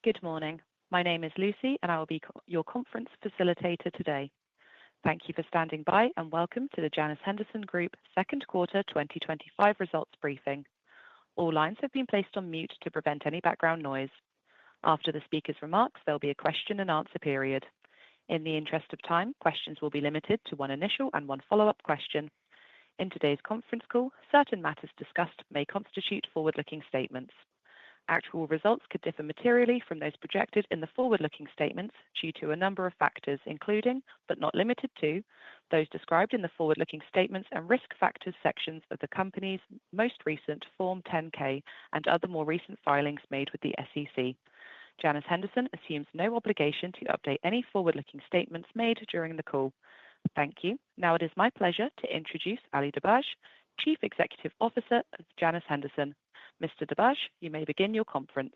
Good morning. My name is Lucy, and I will be your conference facilitator today. Thank you for standing by, and welcome to the Janus Henderson Group Second Quarter 2025 Results Briefing. All lines have been placed on mute to prevent any background noise. After the speaker's remarks, there will be a question and answer period. In the interest of time, questions will be limited to one initial and one follow-up question. In today's conference call, certain matters discussed may constitute forward-looking statements. Actual results could differ materially from those projected in the forward-looking statements due to a number of factors, including, but not limited to, those described in the forward-looking statements and risk factors sections of the company's most recent Form 10-K and other more recent filings made with the SEC. Janus Henderson assumes no obligation to update any forward-looking statements made during the call. Thank you. Now it is my pleasure to introduce Ali Dibadj, Chief Executive Officer of Janus Henderson. Mr. Dibadj, you may begin your conference.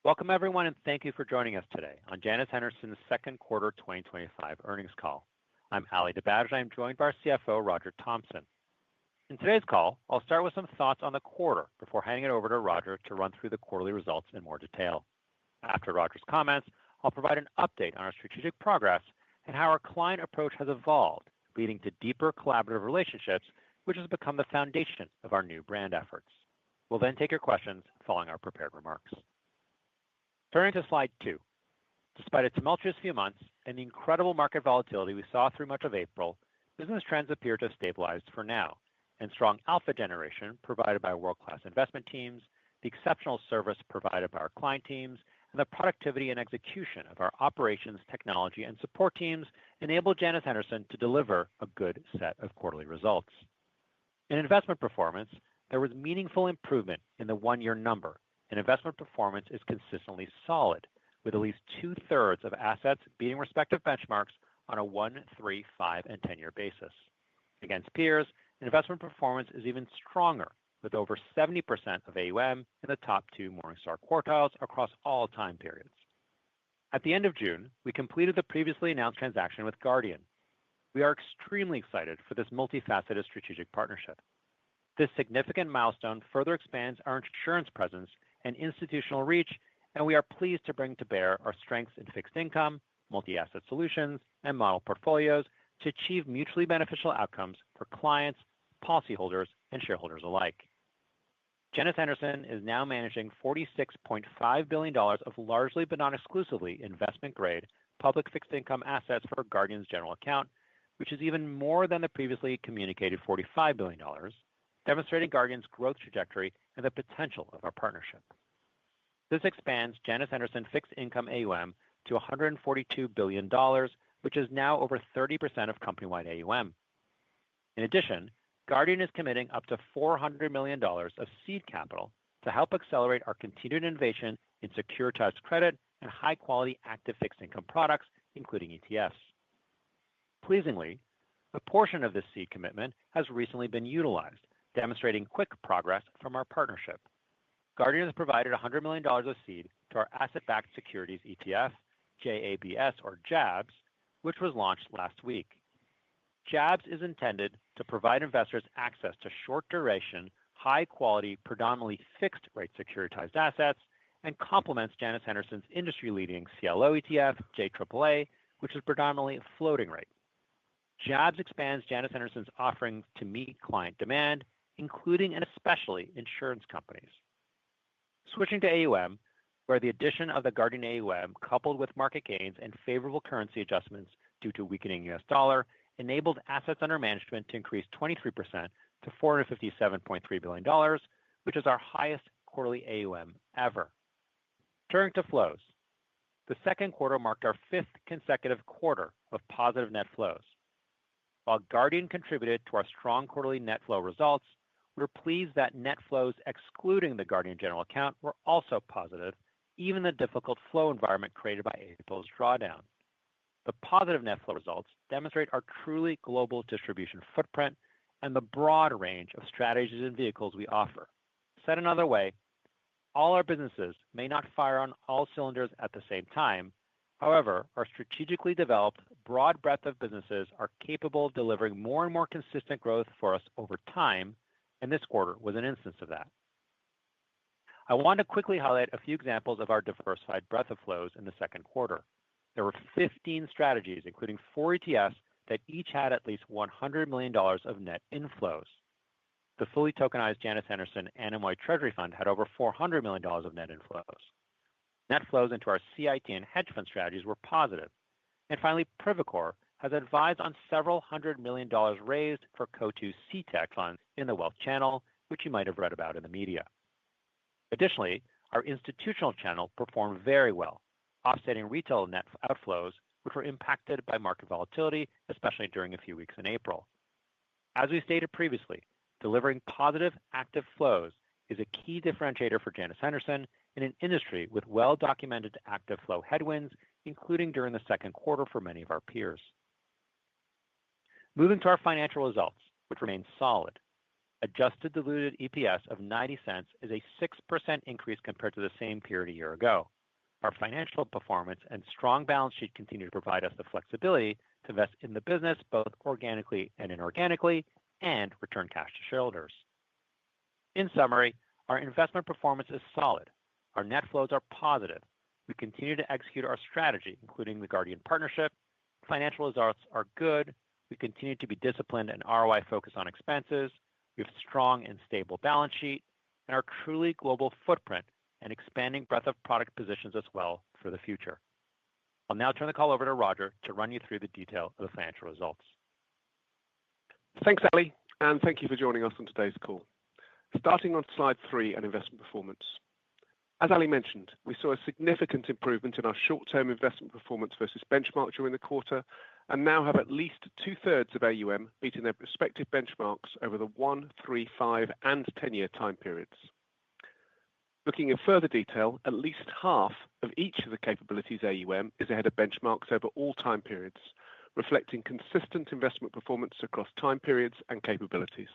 Welcome, everyone, and thank you for joining us today on Janus Henderson's Second Quarter 2025 Earnings Call. I'm Ali Dibadj, and I'm joined by our CFO, Roger Thompson. In today's call, I'll start with some thoughts on the quarter before handing it over to Roger to run through the quarterly results in more detail. After Roger's comments, I'll provide an update on our strategic progress and how our client approach has evolved, leading to deeper collaborative relationships, which has become the foundation of our new brand efforts. We'll then take your questions following our prepared remarks. Turning to slide 2. Despite a tumultuous few months and the incredible market volatility we saw through much of April, business trends appear to have stabilized for now, and strong alpha generation provided by world-class investment teams, the exceptional service provided by our client teams, and the productivity and execution of our operations, technology, and support teams enabled Janus Henderson to deliver a good set of quarterly results. In investment performance, there was meaningful improvement in the one-year number, and investment performance is consistently solid, with at least 2/3 of assets beating respective benchmarks on a 1, 3, 5, and 10-year basis. Against peers, investment performance is even stronger, with over 70% of AUM in the top 2 Morningstar quartiles across all time periods. At the end of June, we completed the previously announced transaction with Guardian. We are extremely excited for this multifaceted strategic partnership. This significant milestone further expands our insurance presence and institutional reach, and we are pleased to bring to bear our strengths in fixed income, multi-asset solutions, and model portfolios to achieve mutually beneficial outcomes for clients, policyholders, and shareholders alike. Janus Henderson is now managing $46.5 billion of largely but not exclusively investment-grade public fixed income assets for Guardian's general account, which is even more than the previously communicated $45 billion, demonstrating Guardian's growth trajectory and the potential of our partnership. This expands Janus Henderson fixed income AUM to $142 billion, which is now over 30% of company-wide AUM. In addition, Guardian is committing up to $400 million of seed capital to help accelerate our continued innovation in securitized credit and high-quality active fixed income products, including ETFs. Pleasingly, a portion of this seed commitment has recently been utilized, demonstrating quick progress from our partnership. Guardian has provided $100 million of seed to our asset-backed securities ETF, JABS or JABS, which was launched last week. JABS is intended to provide investors access to short-duration, high-quality, predominantly fixed-rate securitized assets and complements Janus Henderson's industry-leading CLO ETF, JAAA, which is predominantly floating rate. JABS expands Janus Henderson's offerings to meet client demand, including and especially insurance companies. Switching to AUM, where the addition of the Guardian AUM, coupled with market gains and favorable currency adjustments due to weakening US dollar, enabled assets under management to increase 23% to $457.3 billion, which is our highest quarterly AUM ever. Turning to flows, the second quarter marked our 5th consecutive quarter of positive net flows. While Guardian contributed to our strong quarterly net flow results, we're pleased that net flows excluding the Guardian general account were also positive, even in the difficult flow environment created by April's drawdown. The positive net flow results demonstrate our truly global distribution footprint and the broad range of strategies and vehicles we offer. Said another way, all our businesses may not fire on all cylinders at the same time. However, our strategically developed broad breadth of businesses are capable of delivering more and more consistent growth for us over time, and this quarter was an instance of that. I want to quickly highlight a few examples of our diversified breadth of flows in the second quarter. There were 15 strategies, including 4 ETFs, that each had at least $100 million of net inflows. The fully tokenized Janus Henderson Anemoy Treasury Fund had over $400 million of net inflows. Net flows into our CIT and hedge fund strategies were positive. And finally, Privacore has advised on several $100 million raised for Coatue CTAC funds in the wealth channel, which you might have read about in the media. Additionally, our institutional channel performed very well, offsetting retail net outflows, which were impacted by market volatility, especially during a few weeks in April. As we stated previously, delivering positive active flows is a key differentiator for Janus Henderson in an industry with well-documented active flow headwinds, including during the second quarter for many of our peers. Moving to our financial results, which remain solid. Adjusted diluted EPS of 90 cents is a 6% increase compared to the same period a year ago. Our financial performance and strong balance sheet continue to provide us the flexibility to invest in the business both organically and inorganically and return cash to shareholders. In summary, our investment performance is solid. Our net flows are positive. We continue to execute our strategy, including the Guardian partnership. Financial results are good. We continue to be disciplined and ROI focused on expenses. We have a strong and stable balance sheet, and our truly global footprint and expanding breadth of product positions us well for the future. I'll now turn the call over to Roger to run you through the detail of the financial results. Thanks, Ali, and thank you for joining us on today's call. Starting on slide 3 and investment performance. As Ali mentioned, we saw a significant improvement in our short-term investment performance versus benchmark during the quarter, and now have at least 2/3 of AUM beating their respective benchmarks over the 1, 3, 5, and 10-year time periods. Looking in further detail, at least half of each of the capabilities AUM is ahead of benchmarks over all time periods, reflecting consistent investment performance across time periods and capabilities.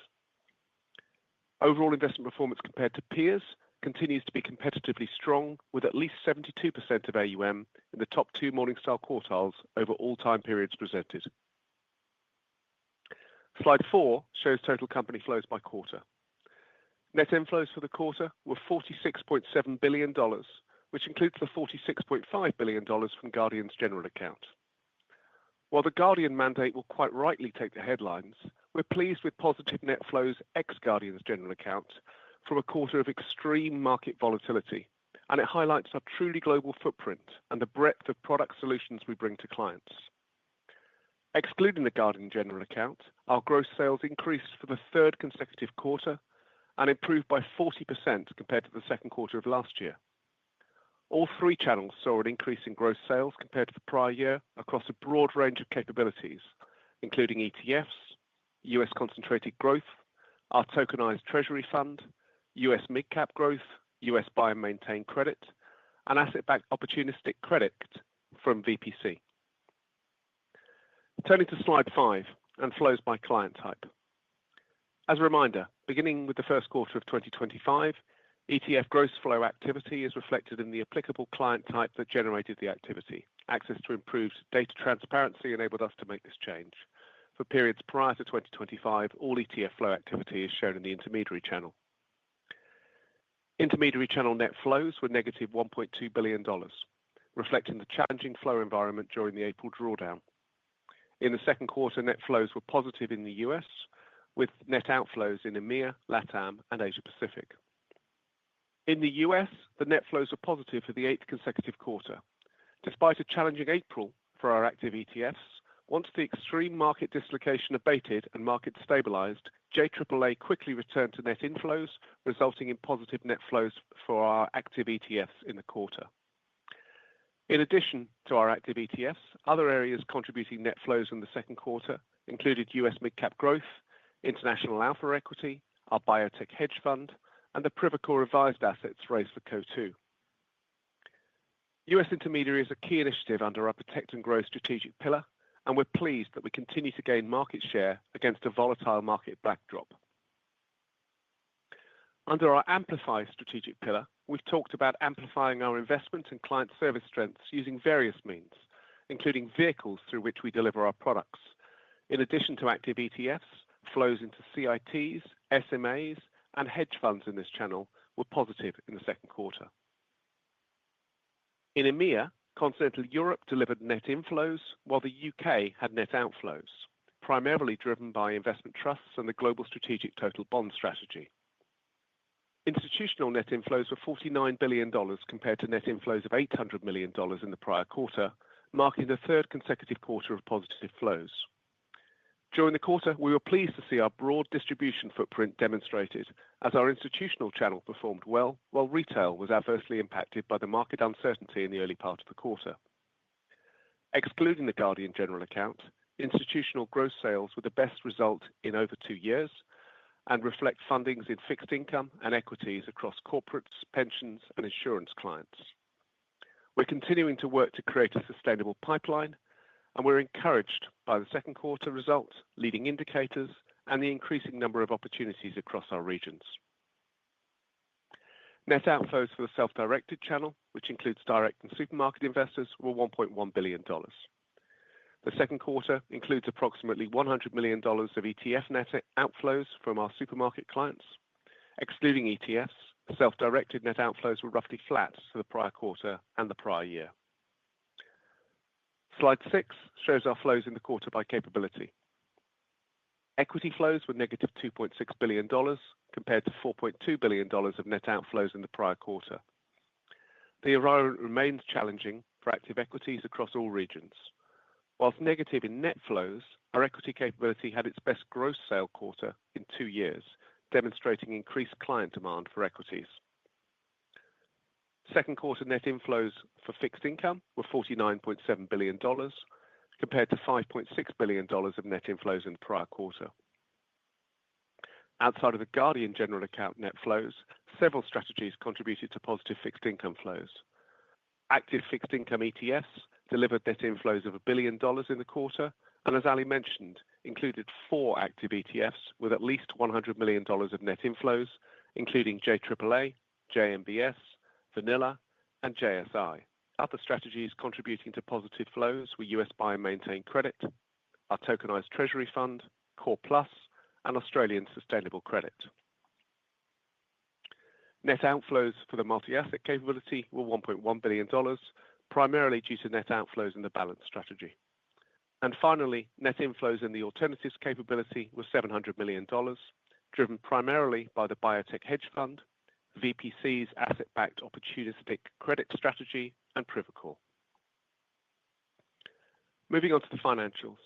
Overall investment performance compared to peers continues to be competitively strong, with at least 72% of AUM in the top 2 Morningstar quartiles over all time periods presented. Slide 4 shows total company flows by quarter. Net inflows for the quarter were $46.7 billion, which includes the $46.5 billion from Guardian's general account. While the Guardian mandate will quite rightly take the headlines, we're pleased with positive net flows ex-Guardian's general account from a quarter of extreme market volatility, and it highlights our truly global footprint and the breadth of product solutions we bring to clients. Excluding the Guardian general account, our gross sales increased for the 3rd consecutive quarter and improved by 40% compared to the second quarter of last year. All 3 channels saw an increase in gross sales compared to the prior year across a broad range of capabilities, including ETFs, US concentrated growth, our tokenized treasury fund, US mid-cap growth, US buy and maintain credit, and asset-backed opportunistic credit from VPC. Turning to slide 5 and flows by client type. As a reminder, beginning with the first quarter of 2025, ETF gross flow activity is reflected in the applicable client type that generated the activity. Access to improved data transparency enabled us to make this change. For periods prior to 2025, all ETF flow activity is shown in the intermediary channel. Intermediary channel net flows were negative $1.2 billion, reflecting the challenging flow environment during the April drawdown. In the second quarter, net flows were positive in the US, with net outflows in EMEA, LATAM, and Asia Pacific. In the US, the net flows were positive for the 8th consecutive quarter. Despite a challenging April for our active ETFs, once the extreme market dislocation abated and markets stabilized, JAAA quickly returned to net inflows, resulting in positive net flows for our active ETFs in the quarter. In addition to our active ETFs, other areas contributing net flows in the second quarter included US mid-cap growth, international alpha equity, our biotech hedge fund, and the Privacore revised assets raised for Coatue. US intermediary is a key initiative under our Protect and Grow strategic pillar, and we're pleased that we continue to gain market share against a volatile market backdrop. Under our Amplify strategic pillar, we've talked about amplifying our investment and client service strengths using various means, including vehicles through which we deliver our products. In addition to active ETFs, flows into CITs, SMAs, and hedge funds in this channel were positive in the second quarter. In EMEA, Continental Europe delivered net inflows, while the UK had net outflows, primarily driven by investment trusts and the Global Strategic Total Bond strategy. Institutional net inflows were $49 billion compared to net inflows of $800 million in the prior quarter, marking the third consecutive quarter of positive flows. During the quarter, we were pleased to see our broad distribution footprint demonstrated as our institutional channel performed well, while retail was adversely impacted by the market uncertainty in the early part of the quarter. Excluding the Guardian General Account, institutional gross sales were the best result in over 2 years and reflect fundings in fixed income and equities across corporates, pensions, and insurance clients. We're continuing to work to create a sustainable pipeline, and we're encouraged by the second quarter results, leading indicators, and the increasing number of opportunities across our regions. Net outflows for the self-directed channel, which includes direct and supermarket investors, were $1.1 billion. The second quarter includes approximately $100 million of ETF net outflows from our supermarket clients. Excluding ETFs, self-directed net outflows were roughly flat to the prior quarter and the prior year. Slide 6 shows our flows in the quarter by capability. Equity flows were negative $2.6 billion compared to $4.2 billion of net outflows in the prior quarter. The environment remains challenging for active equities across all regions. Whilst negative in net flows, our equity capability had its best gross sale quarter in 2 years, demonstrating increased client demand for equities. Second quarter net inflows for fixed income were $49.7 billion, compared to $5.6 billion of net inflows in the prior quarter. Outside of the Guardian General Account net flows, several strategies contributed to positive fixed income flows. Active fixed income ETFs delivered net inflows of $1 billion in the quarter, and as Ali mentioned, included 4 active ETFs with at least $100 million of net inflows, including JAAA, JMBS, Vanilla, and JSI. Other strategies contributing to positive flows were US Buy and Maintain Credit, our tokenized Treasury Fund, Core Plus, and Australian Sustainable Credit. Net outflows for the multi-asset capability were $1.1 billion, primarily due to net outflows in the balance strategy. And finally, net inflows in the alternatives capability were $700 million, driven primarily by the Biotech Hedge Fund, VPC's asset-backed opportunistic credit strategy, and Privacore. Moving on to the financials.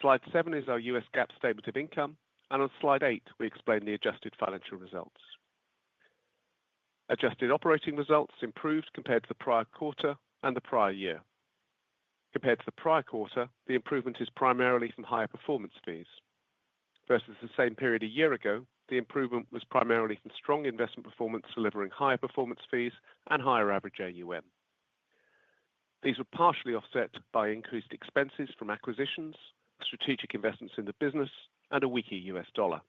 Slide 7 is our US GAAP statement of income, and on slide 8, we explain the adjusted financial results. Adjusted operating results improved compared to the prior quarter and the prior year. Compared to the prior quarter, the improvement is primarily from higher performance fees. Versus the same period a year ago, the improvement was primarily from strong investment performance delivering higher performance fees and higher average AUM. These were partially offset by increased expenses from acquisitions, strategic investments in the business, and a weaker US dollar.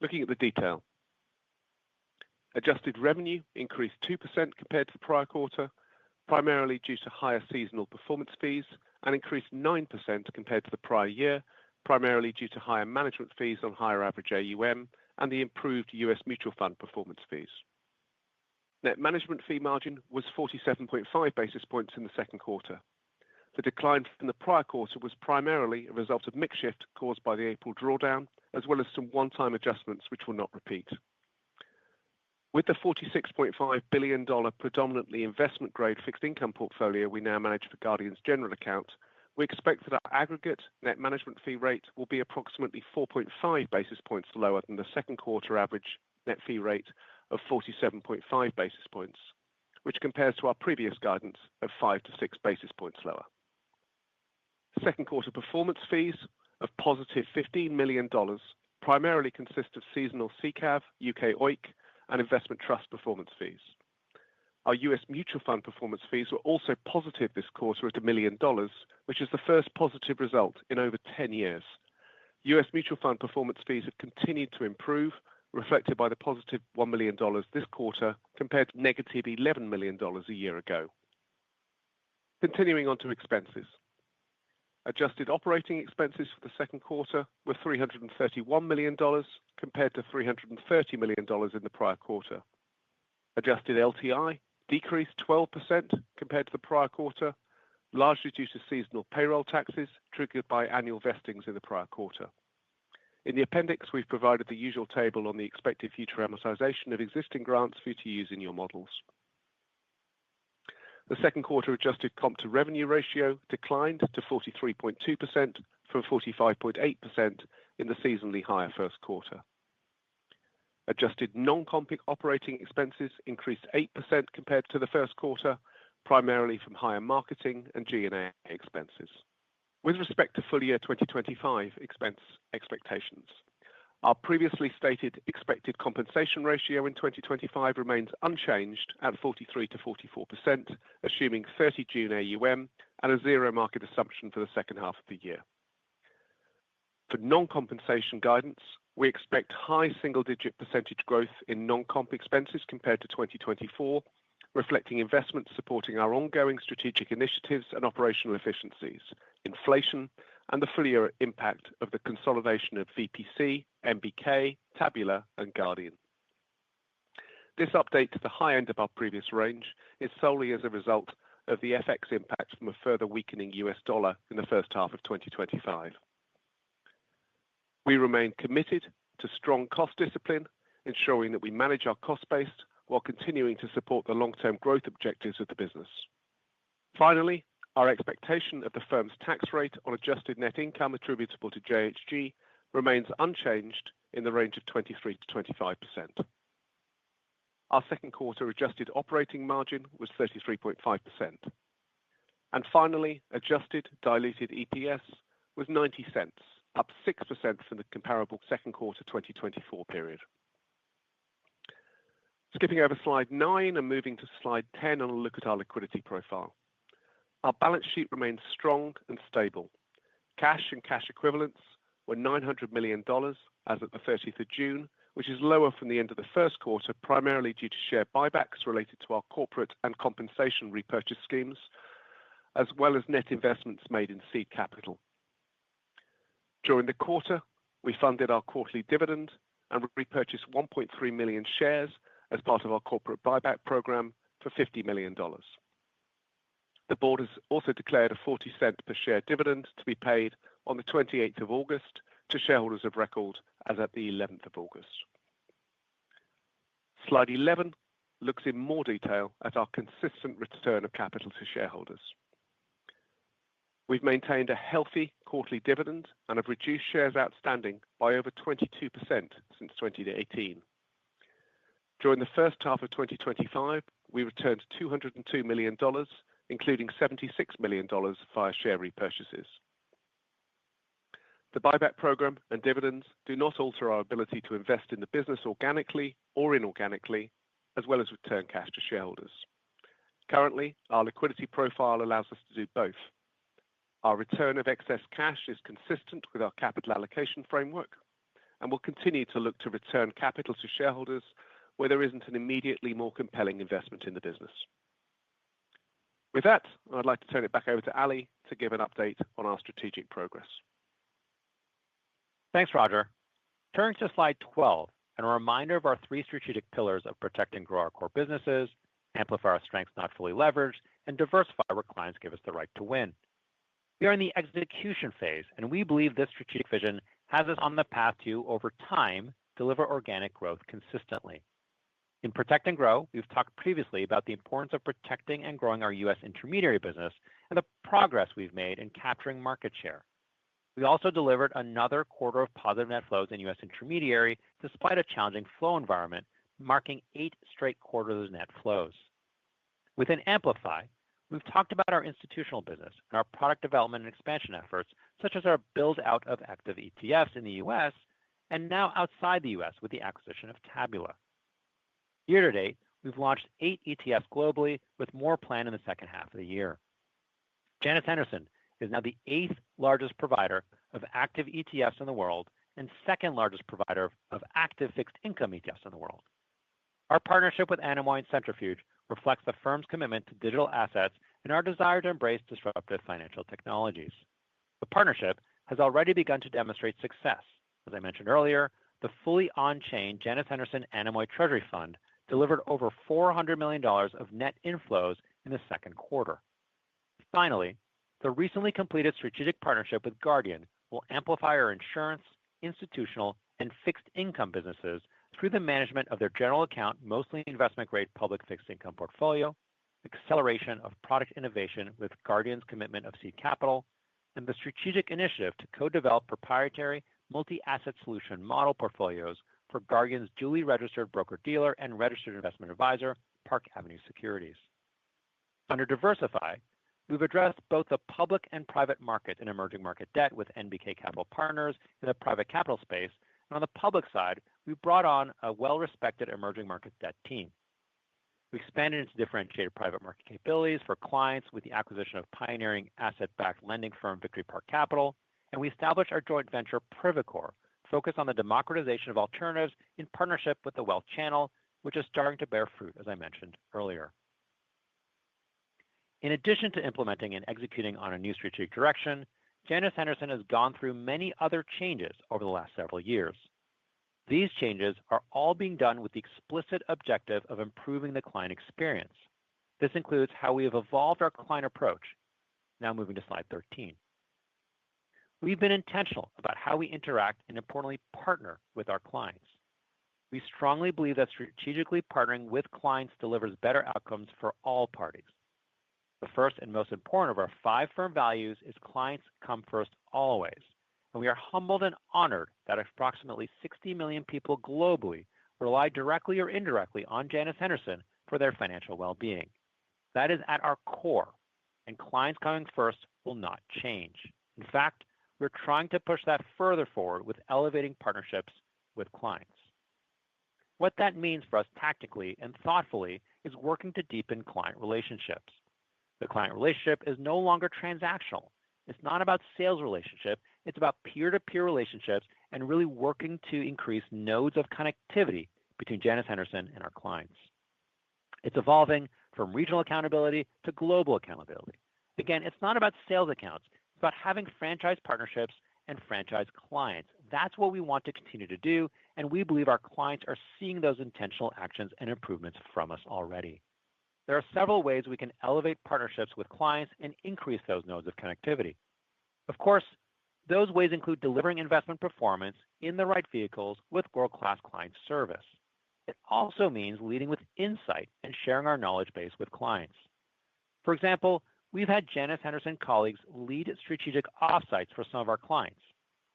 Looking at the detail. Adjusted revenue increased 2% compared to the prior quarter, primarily due to higher seasonal performance fees, and increased 9% compared to the prior year, primarily due to higher management fees on higher average AUM and the improved US mutual fund performance fees. Net management fee margin was 47.5 basis points in the second quarter. The decline from the prior quarter was primarily a result of mix shift caused by the April drawdown, as well as some one-time adjustments which will not repeat. With the $46.5 billion predominantly investment-grade fixed income portfolio we now manage for Guardian's General Account, we expect that our aggregate net management fee rate will be approximately 4.5 basis points lower than the second quarter average net fee rate of 47.5 basis points, which compares to our previous guidance of 5 to 6 basis points lower. Second quarter performance fees of positive $15 million primarily consist of seasonal CCAV, UK OIC, and investment trust performance fees. Our US mutual fund performance fees were also positive this quarter at $1 million, which is the first positive result in over 10 years. US mutual fund performance fees have continued to improve, reflected by the positive $1 million this quarter compared to negative $11 million a year ago. Continuing on to expenses. Adjusted operating expenses for the second quarter were $331 million compared to $330 million in the prior quarter. Adjusted LTI decreased 12% compared to the prior quarter, largely due to seasonal payroll taxes triggered by annual vestings in the prior quarter. In the appendix, we've provided the usual table on the expected future amortization of existing grants for you to use in your models. The second quarter adjusted comp to revenue ratio declined to 43.2% from 45.8% in the seasonally higher first quarter. Adjusted non-comp operating expenses increased 8% compared to the first quarter, primarily from higher marketing and G&A expenses. With respect to full year 2025 expense expectations, our previously stated expected compensation ratio in 2025 remains unchanged at 43 to 44%, assuming 30 June AUM and a zero market assumption for the second half of the year. For non-compensation guidance, we expect high single-digit percentage growth in non-comp expenses compared to 2024, reflecting investments supporting our ongoing strategic initiatives and operational efficiencies, inflation, and the full year impact of the consolidation of VPC, MBK, Tabula, and Guardian. This update to the high end of our previous range is solely as a result of the FX impact from a further weakening US dollar in the first half of 2025. We remain committed to strong cost discipline, ensuring that we manage our cost base while continuing to support the long-term growth objectives of the business. Finally, our expectation of the firm's tax rate on adjusted net income attributable to JHG remains unchanged in the range of 23 to 25%. Our second quarter adjusted operating margin was 33.5%. And finally, adjusted diluted EPS was $0.90, up 6% from the comparable second quarter 2024 period. Skipping over slide 9 and moving to slide 10 on a look at our liquidity profile. Our balance sheet remains strong and stable. Cash and cash equivalents were $900 million as of the 30th of June, which is lower from the end of the first quarter, primarily due to share buybacks related to our corporate and compensation repurchase schemes, as well as net investments made in seed capital. During the quarter, we funded our quarterly dividend and repurchased 1.3 million shares as part of our corporate buyback program for $50 million. The board has also declared a 40-cent per share dividend to be paid on the 28th of August to shareholders of record as at the 11th of August. Slide 11 looks in more detail at our consistent return of capital to shareholders. We've maintained a healthy quarterly dividend and have reduced shares outstanding by over 22% since 2018. During the first half of 2025, we returned $202 million, including $76 million via share repurchases. The buyback program and dividends do not alter our ability to invest in the business organically or inorganically, as well as return cash to shareholders. Currently, our liquidity profile allows us to do both. Our return of excess cash is consistent with our capital allocation framework, and we'll continue to look to return capital to shareholders where there isn't an immediately more compelling investment in the business. With that, I'd like to turn it back over to Ali to give an update on our strategic progress. Thanks, Roger. Turning to slide 12, and a reminder of our three strategic pillars of protect and grow our core businesses, amplify our strengths not fully leveraged, and diversify where clients give us the right to win. We are in the execution phase, and we believe this strategic vision has us on the path to, over time, deliver organic growth consistently. In Protect and Grow, we've talked previously about the importance of protecting and growing our U.S. intermediary business and the progress we've made in capturing market share. We also delivered another quarter of positive net flows in U.S. intermediary despite a challenging flow environment, marking 8 straight quarters of net flows. Within Amplify, we've talked about our institutional business and our product development and expansion efforts, such as our build-out of active ETFs in the U.S. and now outside the U.S. with the acquisition of Tabula. Year to date, we've launched 8 ETFs globally, with more planned in the second half of the year. Janus Henderson is now the 8th largest provider of active ETFs in the world and 2nd largest provider of active fixed income ETFs in the world. Our partnership with Anemoy Centrifuge reflects the firm's commitment to digital assets and our desire to embrace disruptive financial technologies. The partnership has already begun to demonstrate success. As I mentioned earlier, the fully on-chain Janus Henderson Anemoy Treasury Fund delivered over $400 million of net inflows in the second quarter. Finally, the recently completed strategic partnership with Guardian will amplify our insurance, institutional, and fixed income businesses through the management of their general account, mostly investment-grade public fixed income portfolio, acceleration of product innovation with Guardian's commitment of seed capital, and the strategic initiative to co-develop proprietary multi-asset solution model portfolios for Guardian's duly registered broker-dealer and registered investment advisor, Park Avenue Securities. Under Diversify, we've addressed both the public and private market and emerging market debt with NBK Capital Partners in the private capital space, and on the public side, we brought on a well-respected emerging market debt team. We expanded into differentiated private market capabilities for clients with the acquisition of pioneering asset-backed lending firm Victory Park Capital, and we established our joint venture Privacore, focused on the democratization of alternatives in partnership with the wealth channel, which is starting to bear fruit, as I mentioned earlier. In addition to implementing and executing on a new strategic direction, Janus Henderson has gone through many other changes over the last several years. These changes are all being done with the explicit objective of improving the client experience. This includes how we have evolved our client approach. Now moving to slide 13. We've been intentional about how we interact and importantly partner with our clients. We strongly believe that strategically partnering with clients delivers better outcomes for all parties. The first and most important of our 5 firm values is clients come first always. And we are humbled and honored that approximately 60 million people globally rely directly or indirectly on Janus Henderson for their financial well-being. That is at our core, and clients coming first will not change. In fact, we're trying to push that further forward with elevating partnerships with clients. What that means for us tactically and thoughtfully is working to deepen client relationships. The client relationship is no longer transactional. It's not about sales relationship. It's about peer-to-peer relationships and really working to increase nodes of connectivity between Janus Henderson and our clients. It's evolving from regional accountability to global accountability. Again, it's not about sales accounts. It's about having franchise partnerships and franchise clients. That's what we want to continue to do, and we believe our clients are seeing those intentional actions and improvements from us already. There are several ways we can elevate partnerships with clients and increase those nodes of connectivity. Of course, those ways include delivering investment performance in the right vehicles with world-class client service. It also means leading with insight and sharing our knowledge base with clients. For example, we've had Janus Henderson colleagues lead strategic offsites for some of our clients.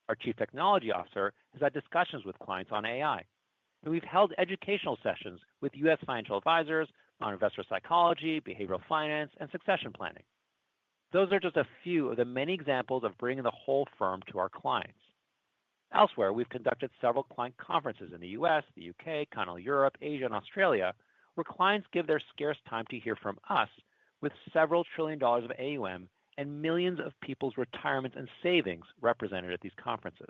Our Chief Technology Officer has had discussions with clients on AI. And we've held educational sessions with U.S. financial advisors on investor psychology, behavioral finance, and succession planning. Those are just a few of the many examples of bringing the whole firm to our clients. Elsewhere, we've conducted several client conferences in the US, the UK, continental Europe, Asia, and Australia, where clients give their scarce time to hear from us with several $1 trillion of AUM and millions of people's retirements and savings represented at these conferences.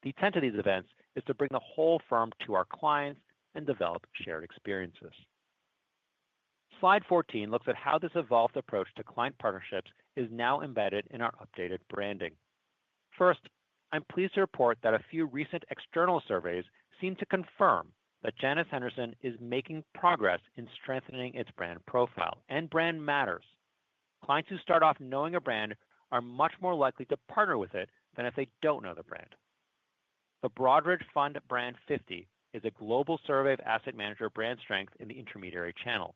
The intent of these events is to bring the whole firm to our clients and develop shared experiences. Slide 14 looks at how this evolved approach to client partnerships is now embedded in our updated branding. First, I'm pleased to report that a few recent external surveys seem to confirm that Janus Henderson is making progress in strengthening its brand profile, and brand matters. Clients who start off knowing a brand are much more likely to partner with it than if they don't know the brand. The Broadridge Fund Brand 50 is a global survey of asset manager brand strength in the intermediary channel.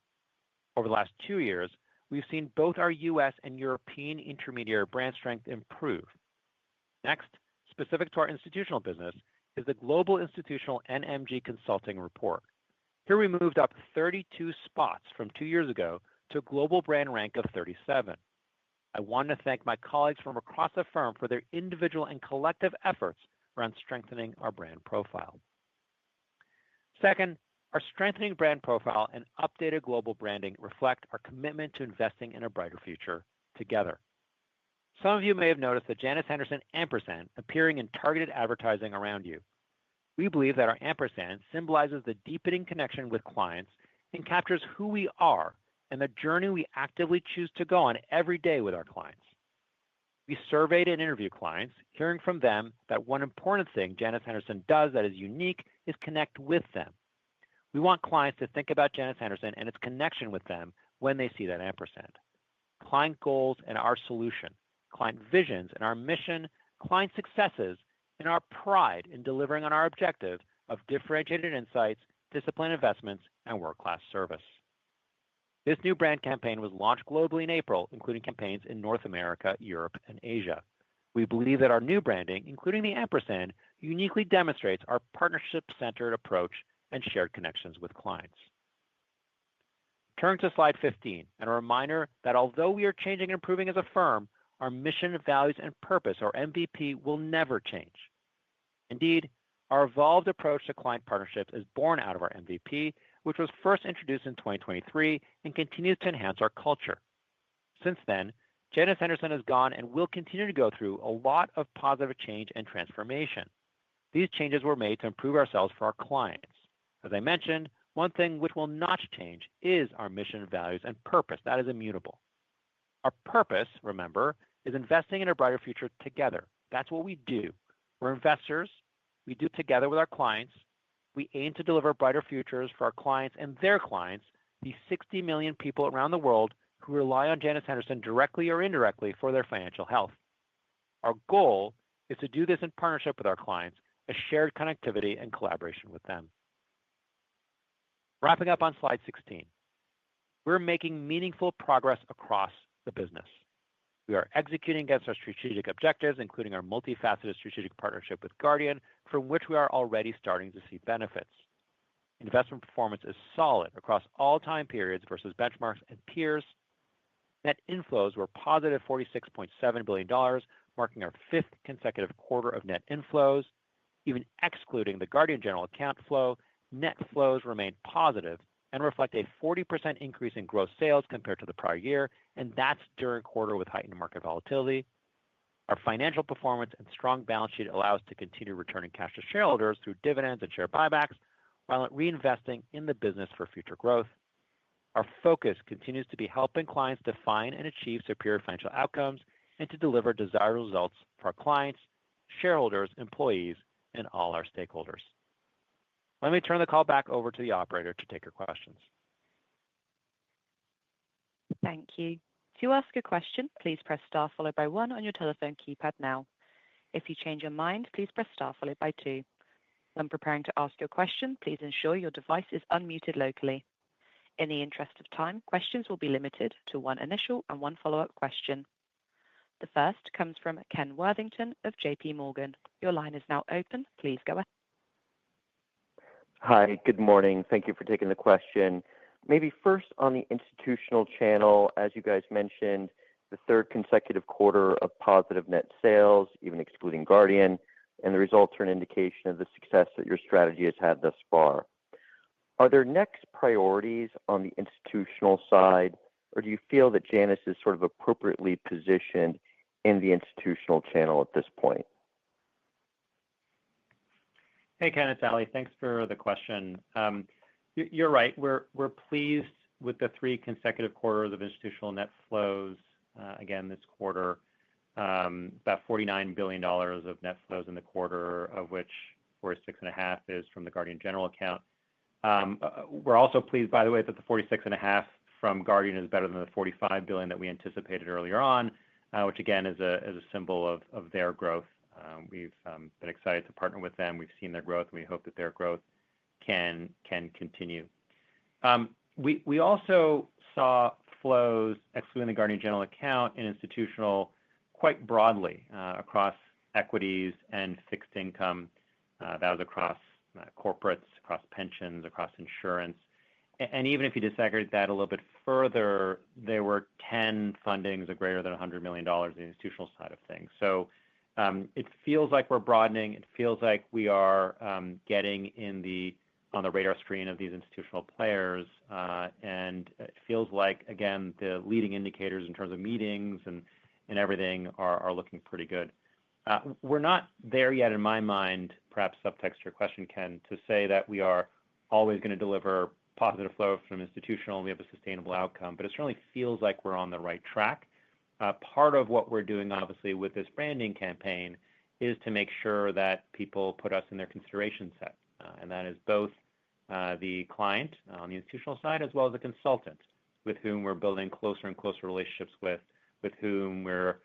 Over the last 2 years, we've seen both our U.S. and European intermediary brand strength improve. Next, specific to our institutional business, is the Global Institutional NMG Consulting Report. Here we moved up 32 spots from 2 years ago to a global brand rank of 37. I want to thank my colleagues from across the firm for their individual and collective efforts around strengthening our brand profile. Second, our strengthening brand profile and updated global branding reflect our commitment to investing in a brighter future together. Some of you may have noticed the Janus Henderson ampersand appearing in targeted advertising around you. We believe that our ampersand symbolizes the deepening connection with clients and captures who we are and the journey we actively choose to go on every day with our clients. We surveyed and interviewed clients, hearing from them that one important thing Janus Henderson does that is unique is connect with them. We want clients to think about Janus Henderson and its connection with them when they see that ampersand. Client goals and our solution, client visions and our mission, client successes, and our pride in delivering on our objective of differentiated insights, disciplined investments, and world-class service. This new brand campaign was launched globally in April, including campaigns in North America, Europe, and Asia. We believe that our new branding, including the ampersand, uniquely demonstrates our partnership-centered approach and shared connections with clients. Turn to slide 15, and a reminder that although we are changing and improving as a firm, our mission, values, and purpose, or MVP, will never change. Indeed, our evolved approach to client partnerships is born out of our MVP, which was first introduced in 2023 and continues to enhance our culture. Since then, Janus Henderson has gone and will continue to go through a lot of positive change and transformation. These changes were made to improve ourselves for our clients. As I mentioned, one thing which will not change is our mission, values, and purpose. That is immutable. Our purpose, remember, is investing in a brighter future together. That's what we do. We're investors. We do it together with our clients. We aim to deliver brighter futures for our clients and their clients, the 60 million people around the world who rely on Janus Henderson directly or indirectly for their financial health. Our goal is to do this in partnership with our clients, a shared connectivity and collaboration with them. Wrapping up on slide 16, we're making meaningful progress across the business. We are executing against our strategic objectives, including our multifaceted strategic partnership with Guardian, from which we are already starting to see benefits. Investment performance is solid across all time periods versus benchmarks and peers. Net inflows were positive $46.7 billion, marking our fifth consecutive quarter of net inflows. Even excluding the Guardian General Account flow, net flows remain positive and reflect a 40% increase in gross sales compared to the prior year, and that's during a quarter with heightened market volatility. Our financial performance and strong balance sheet allow us to continue returning cash to shareholders through dividends and share buybacks, while reinvesting in the business for future growth. Our focus continues to be helping clients define and achieve superior financial outcomes and to deliver desired results for our clients, shareholders, employees, and all our stakeholders. Let me turn the call back over to the operator to take your questions. Thank you. To ask a question, please press star followed by 1 on your telephone keypad now. If you change your mind, please press star followed by 2. When preparing to ask your question, please ensure your device is unmuted locally. In the interest of time, questions will be limited to one initial and one follow-up question. The first comes from Ken Worthington of JP Morgan. Your line is now open. Please go ahead. Hi, good morning. Thank you for taking the question. Maybe first on the institutional channel, as you guys mentioned, the third consecutive quarter of positive net sales, even excluding Guardian, and the results are an indication of the success that your strategy has had thus far. Are there next priorities on the institutional side, or do you feel that Janus is sort of appropriately positioned in the institutional channel at this point? Hey, Ken, it's Ali. Thanks for the question. You're right. We're pleased with the 3 consecutive quarters of institutional net flows. Again, this quarter, about $49 billion of net flows in the quarter, of which 46.5 is from the Guardian General Account. We're also pleased, by the way, that the 46.5 from Guardian is better than the 45 billion that we anticipated earlier on, which again is a symbol of their growth. We've been excited to partner with them. We've seen their growth, and we hope that their growth can continue. We also saw flows, excluding the Guardian General Account, in institutional quite broadly across equities and fixed income. That was across corporates, across pensions, across insurance. And even if you disaggregate that a little bit further, there were 10 fundings of greater than $100 million in the institutional side of things. So it feels like we're broadening. It feels like we are getting on the radar screen of these institutional players. And it feels like, again, the leading indicators in terms of meetings and everything are looking pretty good. We're not there yet, in my mind, perhaps subtext to your question, Ken, to say that we are always going to deliver positive flow from institutional and we have a sustainable outcome. But it certainly feels like we're on the right track. part of what we're doing, obviously, with this branding campaign is to make sure that people put us in their consideration set. And that is both the client on the institutional side as well as the consultant with whom we're building closer and closer relationships with whom we're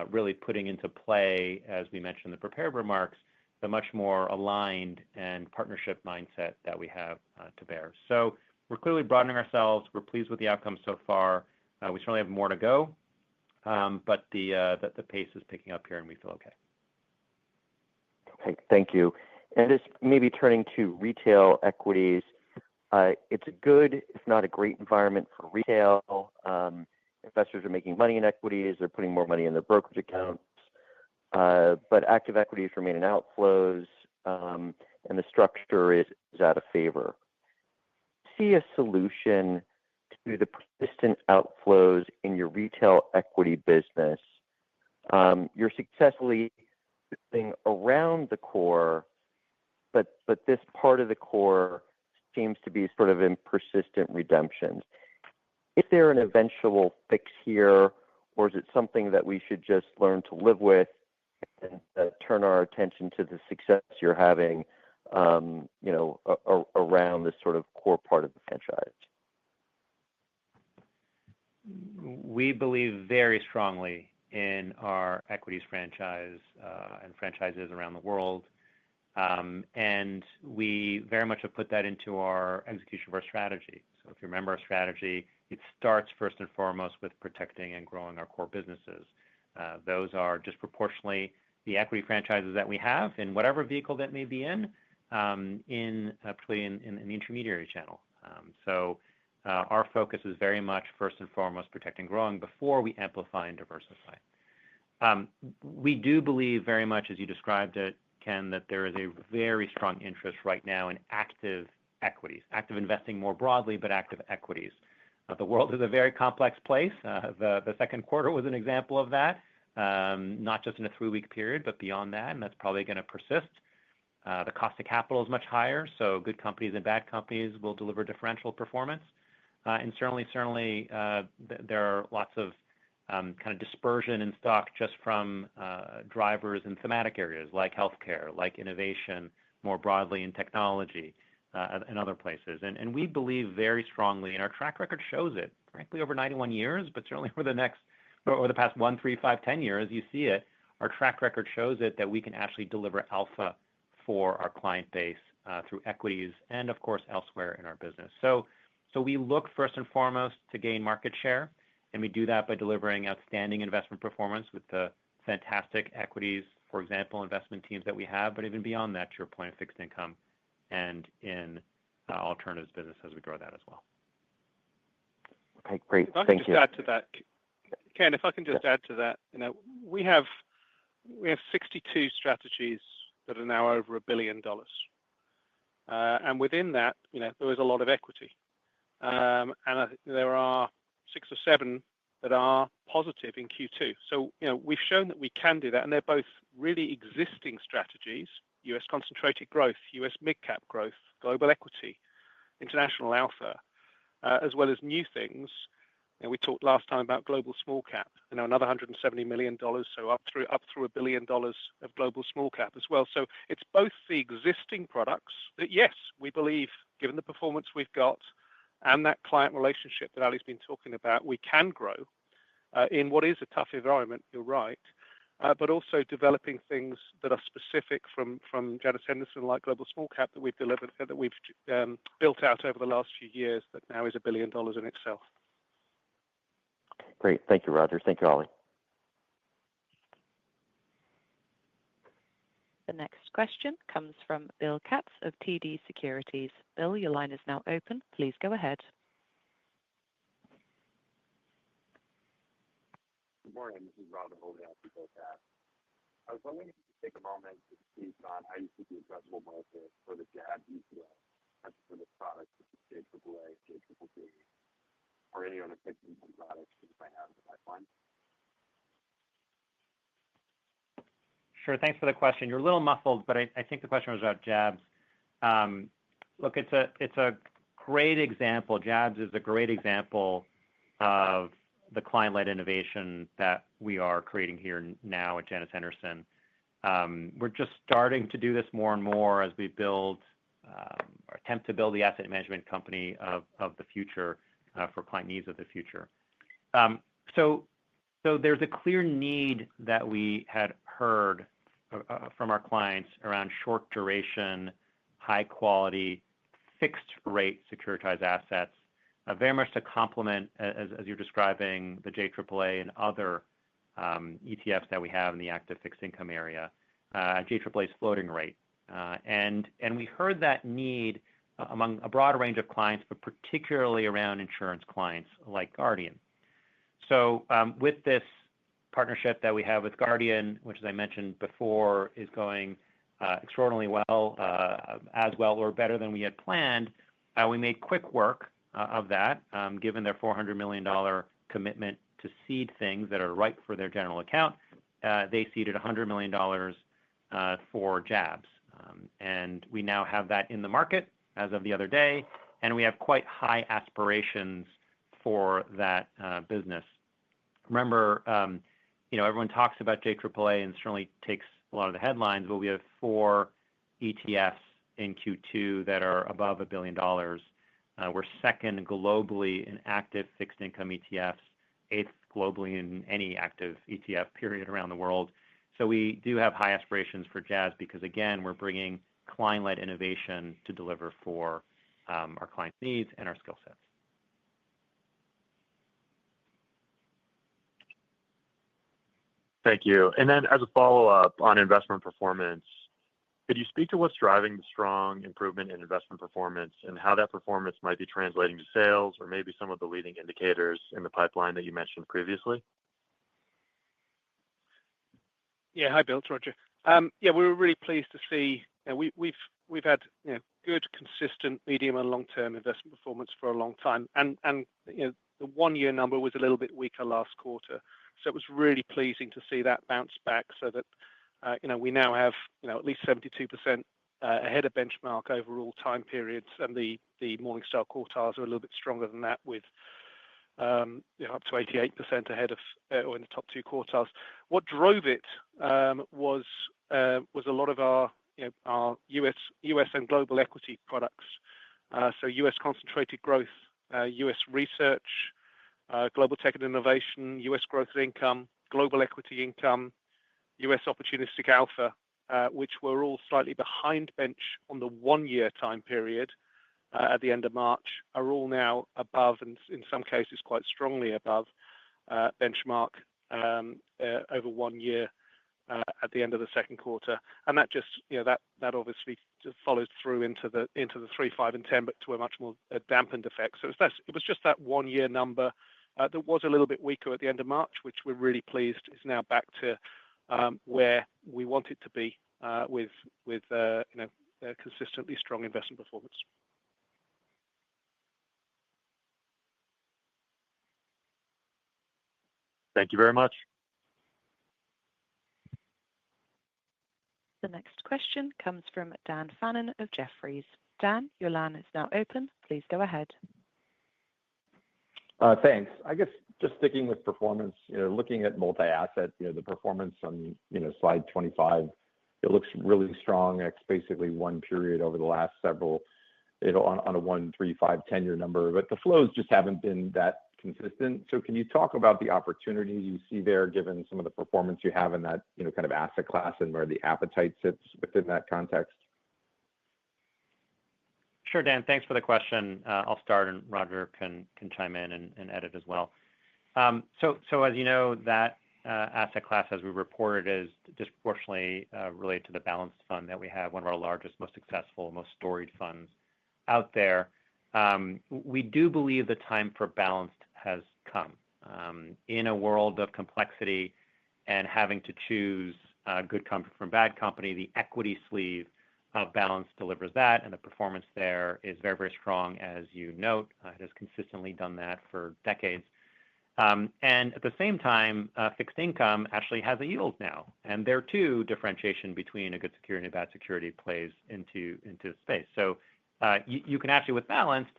really putting into play, as we mentioned in the prepared remarks, the much more aligned and partnership mindset that we have to bear. So we're clearly broadening ourselves. We're pleased with the outcome so far. We certainly have more to go, but the pace is picking up here, and we feel okay. Okay, thank you. And just maybe turning to retail equities, it's a good, if not a great environment for retail. Investors are making money in equities. They're putting more money in their brokerage accounts. But active equities remain in outflows, and the structure is out of favor. See a solution to the persistent outflows in your retail equity business. You're successfully building around the core, but this part of the core seems to be sort of in persistent redemptions. Is there an eventual fix here, or is it something that we should just learn to live with and turn our attention to the success you're having, around this sort of core part of the franchise? We believe very strongly in our equities franchise and franchises around the world. And we very much have put that into our execution of our strategy. So if you remember our strategy, it starts first and foremost with protecting and growing our core businesses. Those are disproportionately the equity franchises that we have in whatever vehicle that may be particularly in the intermediary channel. So our focus is very much first and foremost protecting and growing before we amplify and diversify. We do believe very much, as you described it, Ken, that there is a very strong interest right now in active equities, active investing more broadly, but active equities. The world is a very complex place. The second quarter was an example of that, not just in a 3-week period, but beyond that, and that's probably going to persist. The cost of capital is much higher, so good companies and bad companies will deliver differential performance. And certainly, there are lots of kind of dispersion in stock just from drivers in thematic areas like healthcare, like innovation, more broadly in technology, and other places. And we believe very strongly, and our track record shows it, frankly, over 91 years, but certainly over the past 1, 3, 5, 10 years, you see it. Our track record shows it that we can actually deliver alpha for our client base through equities and, of course, elsewhere in our business. So we look first and foremost to gain market share, and we do that by delivering outstanding investment performance with the fantastic equities, for example, investment teams that we have, but even beyond that, to your point, fixed income and in alternatives business as we grow that as well. Okay, great. If I can Thank just you. add to that, Ken, if I can just add to that, we have 62 strategies that are now over $1 billion. And within that, there is a lot of equity. And there are 6 or 7 that are positive in Q2. So, we've shown that we can do that, and they're both really existing strategies: US concentrated growth, US mid-cap growth, global equity, international alpha, as well as new things. We talked last time about global small cap, another $170 million, so up through $1 billion of global small cap as well. So it's both the existing products that, yes, we believe, given the performance we've got and that client relationship that Ali's been talking about, we can grow in what is a tough environment, you're right, but also developing things that are specific from Janus Henderson, like global small cap that we've delivered, that we've built out over the last few years, that now is $1 billion in itself. Great. Thank you, Roger. Thank you, Ali. The next question comes from Bill Katz of TD Securities. Bill, your line is now open. Please go ahead. Good morning. This is Robert holding out for Bill Katz. I was wondering if you could take a moment to speak on how you see the addressable market for the JHG ETF, for this product, JAAA, JBBB, or any other fixed income products that you might have in the pipeline. Sure. Thanks for the question. You're a little muffled, but I think the question was about JABS. Look, it's a great example. JABS is a great example of the client-led innovation that we are creating here now at Janus Henderson. We're just starting to do this more and more as we build or attempt to build the asset management company of the future for client needs of the future. So there's a clear need that we had heard from our clients around short duration, high quality, fixed rate securitized assets, very much to complement, as you're describing, the JAAA and other ETFs that we have in the active fixed income area, JAAA's floating rate. And we heard that need among a broad range of clients, but particularly around insurance clients like Guardian. So with this partnership that we have with Guardian, which, as I mentioned before, is going extraordinarily well, as well or better than we had planned, we made quick work of that, given their $400 million commitment to seed things that are right for their general account. They seeded $100 million for JABS. And we now have that in the market as of the other day, and we have quite high aspirations for that business. Remember, everyone talks about JAAA and certainly takes a lot of the headlines, but we have 4 ETFs in Q2 that are above $1 billion. We're second globally in active fixed income ETFs, 8th globally in any active ETF period around the world. So we do have high aspirations for JABS because, again, we're bringing client-led innovation to deliver for our clients' needs and our skill sets. Thank you. And then as a follow-up on investment performance, could you speak to what's driving the strong improvement in investment performance and how that performance might be translating to sales or maybe some of the leading indicators in the pipeline that you mentioned previously? Yeah, hi, Bill. It's Roger. We were really pleased to see we've had good, consistent, medium and long-term investment performance for a long time, and the 1-year number was a little bit weaker last quarter, so it was really pleasing to see that bounce back. So that we now have at least 72% ahead of benchmark over all time periods, and the Morningstar quartiles are a little bit stronger than that, with up to 88% ahead of or in the top 2 quartiles. What drove it was a lot of our US and global equity products. So US concentrated growth, US research, global tech and innovation, US growth and income, global equity income, US opportunistic alpha, which were all slightly behind bench on the 1-year time period at the end of March, are all now above, and in some cases quite strongly above benchmark over 1 year at the end of the second quarter. And that just that obviously just follows through into the 3, 5, and 10, but to a much more dampened effect. So it was just that 1-year number that was a little bit weaker at the end of March, which we're really pleased is now back to where we want it to be with consistently strong investment performance. Thank you very much. The next question comes from Dan Fannon of Jefferies. Dan, your line is now open. Please go ahead. Thanks. I guess just sticking with performance, looking at multi-asset, the performance on, slide 25, it looks really strong. It's basically one period over the last several, on a 1, 3, 5, 10-year number, but the flows just haven't been that consistent. So can you talk about the opportunities you see there, given some of the performance you have in that, kind of asset class and where the appetite sits within that context? Sure, Dan. Thanks for the question. I'll start, and Roger can chime in and edit as well. So as you know, that asset class, as we reported, is disproportionately related to the balanced fund that we have, one of our largest, most successful, most storied funds out there. We do believe the time for balanced has come. In a world of complexity and having to choose good company from bad company, the equity sleeve of balance delivers that, and the performance there is very, very strong, as you note. It has consistently done that for decades. And at the same time, fixed income actually has a yield now, and there too, differentiation between a good security and a bad security plays into space. So you can actually, with balanced,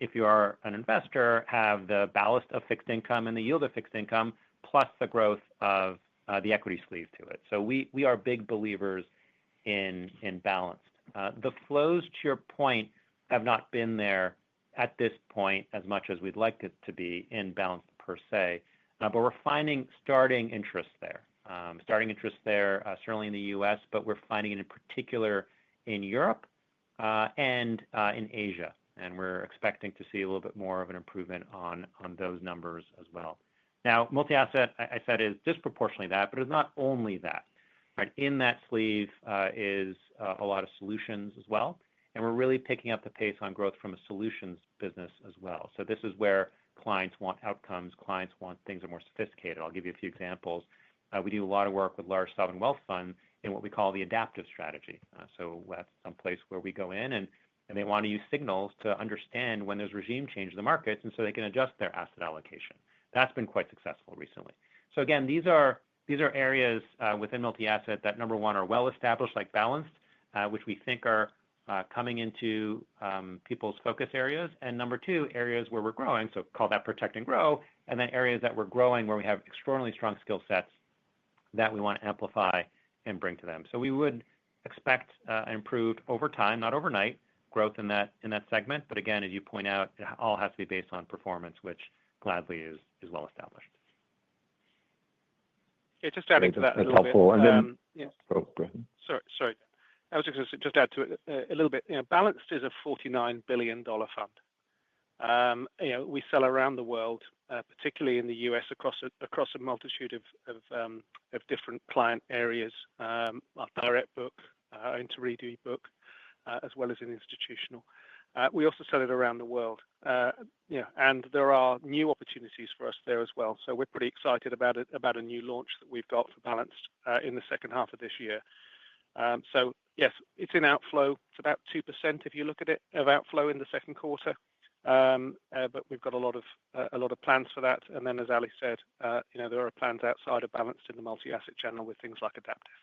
if you are an investor, have the ballast of fixed income and the yield of fixed income, plus the growth of the equity sleeve to it. So we are big believers in balanced. The flows, to your point, have not been there at this point as much as we'd like it to be in balanced per se, but we're finding starting interest there. Certainly in the U.S., but we're finding it in particular in Europe and in Asia. And we're expecting to see a little bit more of an improvement on those numbers as well. Now, multi-asset, I said, is disproportionately that, but it's not only that. Right? In that sleeve is a lot of solutions as well. And we're really picking up the pace on growth from a solutions business as well. So this is where clients want outcomes. Clients want things that are more sophisticated. I'll give you a few examples. We do a lot of work with large sovereign wealth funds in what we call the adaptive strategy. So that's some place where we go in and they want to use signals to understand when there's regime change in the markets, and so they can adjust their asset allocation. That's been quite successful recently. So again, these are areas within multi-asset that, number one, are well established, like balanced, which we think are coming into people's focus areas, and number two, areas where we're growing, so call that protect and grow, and then areas that we're growing where we have extraordinarily strong skill sets that we want to amplify and bring to them. So we would expect improved over time, not overnight, growth in that segment. But again, as you point out, it all has to be based on performance, which gladly is well established. Yeah, just adding to that a little helpful. bit. And then, yeah. Oh, go ahead. Sorry. I was just going to just add to it a little bit. Balanced is a $49 billion fund. We sell around the world, particularly in the US, across a multitude of different client areas. Our direct book, our intermediary book, as well as in institutional. We also sell it around the world, and there are new opportunities for us there as well. So we're pretty excited about a new launch that we've got for Balanced in the second half of this year. So yes, it's in outflow. It's about 2% if you look at it of outflow in the second quarter, but we've got a lot of plans for that. And then, as Ali said, there are plans outside of Balanced in the multi-asset channel with things like adaptive.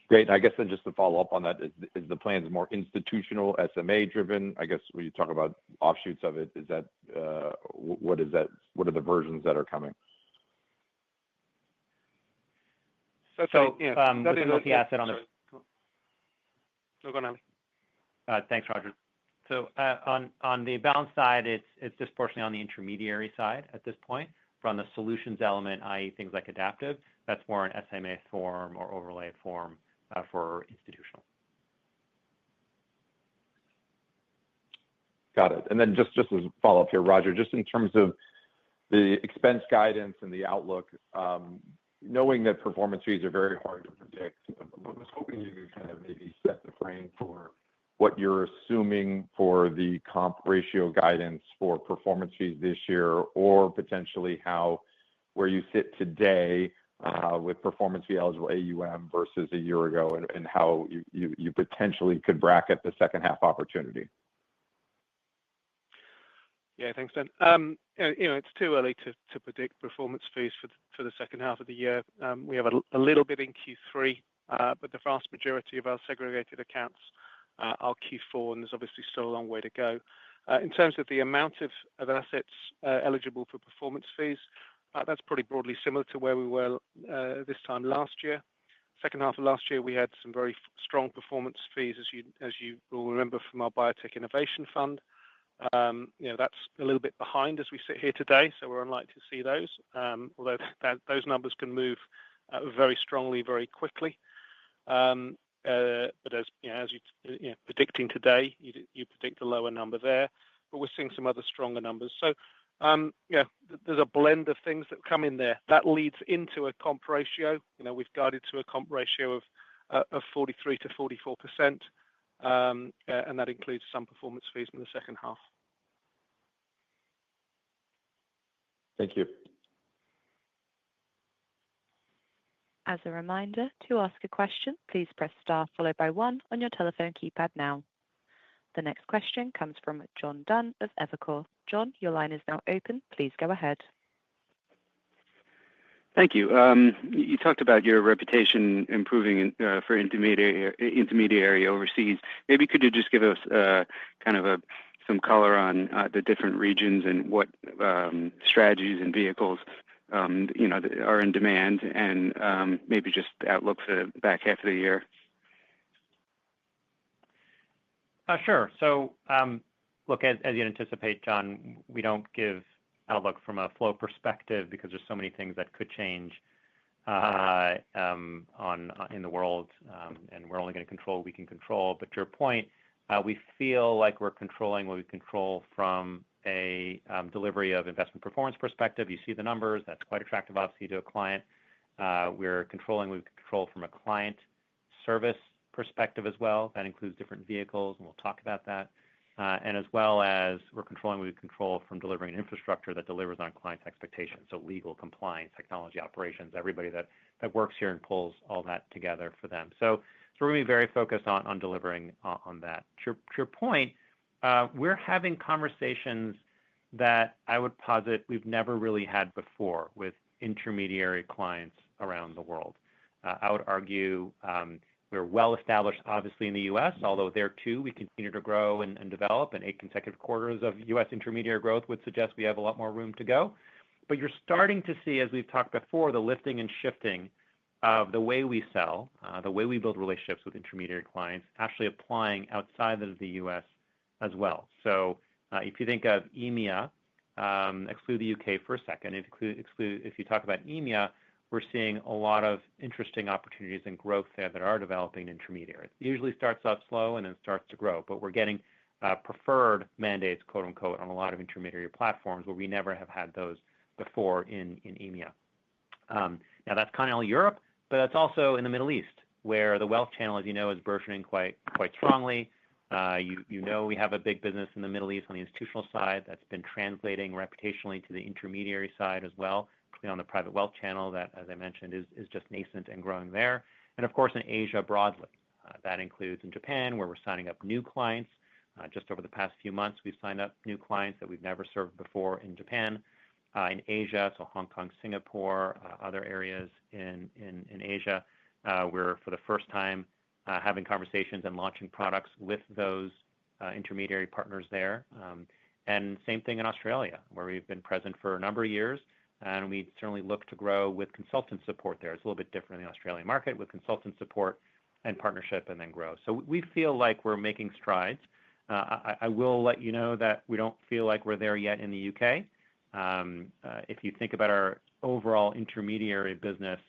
Great. I guess then just to follow up on that, is the plans more institutional, SMA driven? I guess when you talk about offshoots of it, is that what is that? What are the versions that are coming? So with the multi-asset on the. Go on, Ali. Thanks, Roger. So on the balance side, it's disproportionately on the intermediary side at this point. From the solutions element, i.e., things like adaptive, that's more an SMA form or overlay form for institutional. Got it. And then just as a follow-up here, Roger, just in terms of the expense guidance and the outlook, knowing that performance fees are very hard to predict, I was hoping you could kind of maybe set the frame for what you're assuming for the comp ratio guidance for performance fees this year, or potentially where you sit today with performance fee eligible AUM versus a year ago, and how you potentially could bracket the second half opportunity. Yeah, thanks, Dan. It's too early to predict performance fees for the second half of the year. We have a little bit in Q3, but the vast majority of our segregated accounts are Q4, and there's obviously still a long way to go. In terms of the amount of assets eligible for performance fees, that's pretty broadly similar to where we were this time last year. Second half of last year, we had some very strong performance fees, as you will remember from our Biotech Innovation Fund. That's a little bit behind as we sit here today, so we're unlikely to see those, although those numbers can move very strongly, very quickly. But as you predicting today, you predict a lower number there, but we're seeing some other stronger numbers. So there's a blend of things that come in there that leads into a comp ratio. We've guided to a comp ratio of 43 to 44%, and that includes some performance fees in the second half. Thank you. As a reminder, to ask a question, please press star followed by 1 on your telephone keypad now. The next question comes from John Dunn of Evercore. John, your line is now open. Please go ahead. Thank you. You talked about your reputation improving for intermediary overseas. Maybe could you just give us some color on the different regions and what strategies and vehicles that are in demand, and maybe just the outlook for the back half of the year? Sure. So, look, as you anticipate, John, we don't give outlook from a flow perspective because there's so many things that could change in the world, and we're only going to control what we can control. But to your point, we feel like we're controlling what we control from a delivery of investment performance perspective. You see the numbers. That's quite attractive, obviously, to a client. We're controlling what we control from a client service perspective as well. That includes different vehicles, and we'll talk about that. And as well as we're controlling what we control from delivering an infrastructure that delivers on clients' expectations. So legal, compliance, technology, operations, everybody that works here and pulls all that together for them. So we're going to be very focused on delivering on that. To your point, we're having conversations that I would posit we've never really had before with intermediary clients around the world. I would argue we're well established, obviously, in the U.S., although there too we continue to grow and develop, and 8 consecutive quarters of U.S. intermediary growth would suggest we have a lot more room to go. But you're starting to see, as we've talked before, the lifting and shifting of the way we sell, the way we build relationships with intermediary clients, actually applying outside of the U.S. as well. So if you think of EMEA, exclude the UK for a second. If you talk about EMEA, we're seeing a lot of interesting opportunities and growth there that are developing intermediaries. It usually starts out slow and then starts to grow, but we're getting preferred mandates, quote unquote, on a lot of intermediary platforms where we never have had those before in EMEA. Now that's continental Europe, but that's also in the Middle East, where the wealth channel, as you know, is burgeoning quite strongly. We have a big business in the Middle East on the institutional side that's been translating reputationally to the intermediary side as well, particularly on the private wealth channel that, as I mentioned, is just nascent and growing there. And of course, in Asia broadly. That includes in Japan, where we're signing up new clients. Just over the past few months, we've signed up new clients that we've never served before in Japan. In Asia, so Hong Kong, Singapore, other areas in Asia, we're for the first time having conversations and launching products with those intermediary partners there. And same thing in Australia, where we've been present for a number of years, and we certainly look to grow with consultant support there. It's a little bit different in the Australian market with consultant support and partnership and then grow. So we feel like we're making strides. I will let you know that we don't feel like we're there yet in the UK. If you think about our overall intermediary business,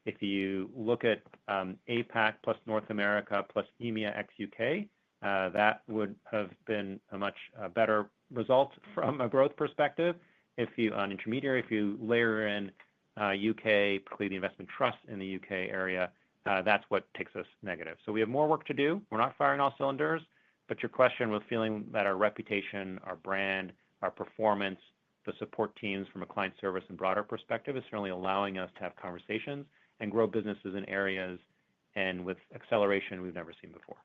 if you look at APAC plus North America plus EMEA ex UK, that would have been a much better result from a growth perspective. On intermediary, if you layer in UK, particularly the investment trust in the UK area, that's what takes us negative. So we have more work to do. We're not firing all cylinders, but your question was feeling that our reputation, our brand, our performance, the support teams from a client service and broader perspective is certainly allowing us to have conversations and grow businesses in areas and with acceleration we've never seen before.